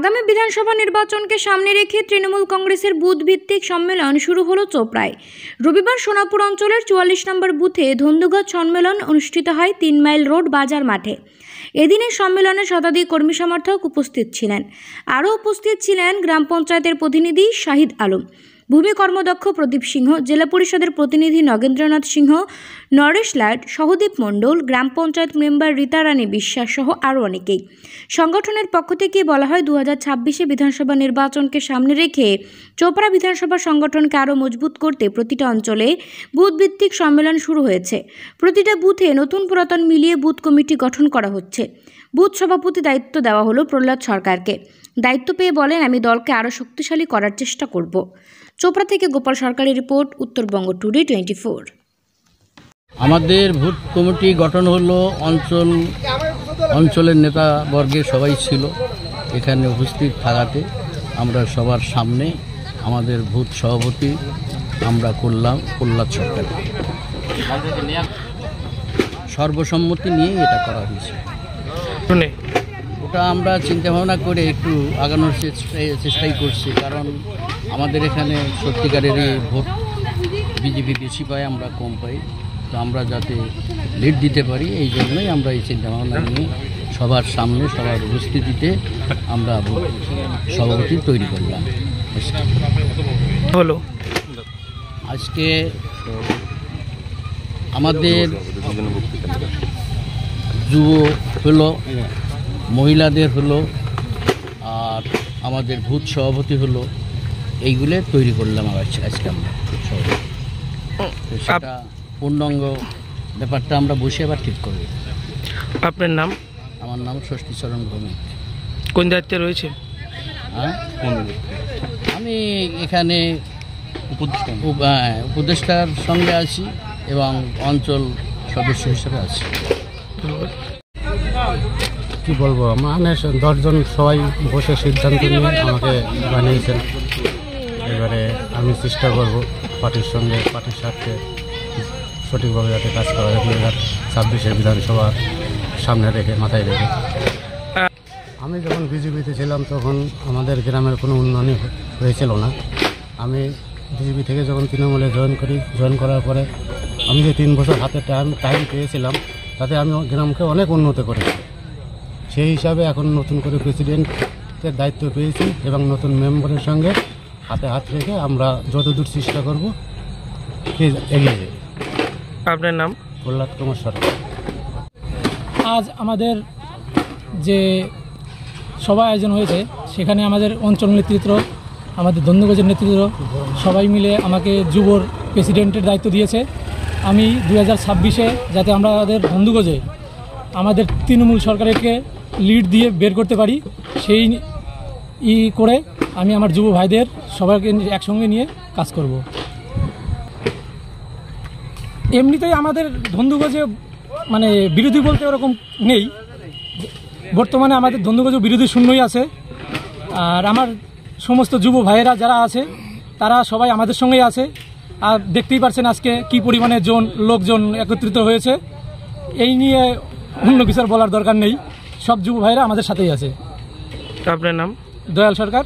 আগামী বিধানসভা নির্বাচনকে সামনে রেখে তৃণমূল কংগ্রেসের বুথ ভিত্তিক সম্মেলন শুরু হলো চোপড়ায়। রবিবার সোনাপুর অঞ্চলের 44 নম্বর বুথে ধন্দুঘট সম্মেলন অনুষ্ঠিত হয় 3 মাইল রোড বাজার মাঠে। এদিনের সম্মেলনে শতাধিক কর্মী সমর্থক উপস্থিত ছিলেন। আরও উপস্থিত ছিলেন গ্রাম পঞ্চায়েতের প্রতিনিধি শাহিদ আলম, ভূমি কর্মদক্ষ প্রদীপ সিংহ, জেলা পরিষদের প্রতিনিধি নগেন্দ্রনাথ সিংহ, নরেশ লাট, সহদীপ মণ্ডল, গ্রাম পঞ্চায়েত মেম্বার রীতা রানী বিশ্বাস সহ আরও অনেকেই। সংগঠনের পক্ষ থেকে বলা হয় 2026 বিধানসভা নির্বাচনকে সামনে রেখে চোপড়া বিধানসভা সংগঠনকে আরও মজবুত করতে প্রতিটা অঞ্চলে বুথ ভিত্তিক সম্মেলন শুরু হয়েছে। প্রতিটা বুথে নতুন পুরাতন মিলিয়ে বুথ কমিটি গঠন করা হচ্ছে। বুথ সভাপতি দায়িত্ব দেওয়া হলো প্রহ্লাদ সরকারকে। দায়িত্ব পেয়ে বলেন, আমি দলকে আরও শক্তিশালী করার চেষ্টা করব। চোপড়া থেকে গোপাল সরকারের রিপোর্ট, উত্তরবঙ্গ টুডে 24। আমাদের ভোট কমিটি গঠন হলো অঞ্চলের নেতাবর্গের সবাই ছিল এখানে উপস্থিত থাকাতে আমরা সবার সামনে আমাদের ভোট সভাপতি আমরা করলাম প্রহ্লাদ সরকার। সর্বসম্মতি নিয়ে এটা করা হয়েছে। ওটা আমরা চিন্তা ভাবনা করে একটু আগানোর চেষ্টাই করছি, কারণ আমাদের এখানে সত্যিকারেরই ভোট বিজেপি বেশি পায়, আমরা কম পাই। তো আমরা যাতে লিড দিতে পারি এই জন্যই আমরা এই চিন্তা ভাবনা নিয়ে সবার সামনে সবার উপস্থিতিতে আমরা সভাপতি তৈরি করলাম। হলো আজকে আমাদের যুব হলো, মহিলাদের হলো, আর আমাদের ভূত সভাপতি হলো, এইগুলো তৈরি করলাম আজকে আমরা সভাপতি। সেটা পূর্ণাঙ্গ ব্যাপারটা আমরা বসে আবার ঠিক করব। আপনার নাম? আমার নাম ষষ্ঠীচরণ ভৌমিক। কোন দায়িত্বে রয়েছে? আমি এখানে উপদেষ্টার সঙ্গে আছি এবং অঞ্চল সদস্য হিসেবে আছি। কি বলবো, মানে 10 জন সবাই বসে সিদ্ধান্ত নিয়ে আমাকে বানিয়েছেন। এবারে আমি চেষ্টা করব পার্টির সঙ্গে, পার্টির স্বার্থে সঠিকভাবে যাতে কাজ করা যায় 2026 বিধানসভা সামনে রেখে, মাথায় রেখে। আমি যখন বিজেপিতে ছিলাম তখন আমাদের গ্রামের কোনো উন্নয়নই হয়েছিল না। আমি বিজেপি থেকে যখন তৃণমূলে জয়েন করার পরে আমি যে 3 বছর হাতে টাইম পেয়েছিলাম তাতে আমি গ্রামকে অনেক উন্নত করেছি। সেই হিসাবে এখন নতুন করে প্রেসিডেন্টের দায়িত্ব পেয়েছি এবং নতুন মেম্বারের সঙ্গে হাতে হাত রেখে আমরা যতদূর চেষ্টা করব এগিয়ে যাই। আপনার নাম? প্রহ্লাদ কুমার সরকার। আজ আমাদের যে সভা আয়োজন হয়েছে সেখানে আমাদের অঞ্চল নেতৃত্ব, আমাদের ধন্দুঘটের নেতৃত্ব সবাই মিলে আমাকে যুবর প্রেসিডেন্টের দায়িত্ব দিয়েছে। আমি 2026 যাতে আমরা আমাদের ধন্দুঘটে আমাদের তৃণমূল সরকারকে লিড দিয়ে বের করতে পারি, সেই করে আমি আমার যুব ভাইদের সবাইকে একসঙ্গে নিয়ে কাজ করব। এমনিতেই আমাদের ধন্দুঘটে মানে বিরোধী বলতে ওরকম নেই, বর্তমানে আমাদের ধন্দুঘটে বিরোধী শূন্যই আছে। আর আমার সমস্ত যুব ভাইয়েরা যারা আছে তারা সবাই আমাদের সঙ্গেই আছে। আর দেখতেই পাচ্ছেন আজকে কি পরিমাণে লোকজন একত্রিত হয়েছে। এই নিয়ে অন্য কিছু বলার দরকার নেই, সব যুব ভাইয়েরা আমাদের সাথেই আছে। আপনার নাম? দয়াল সরকার।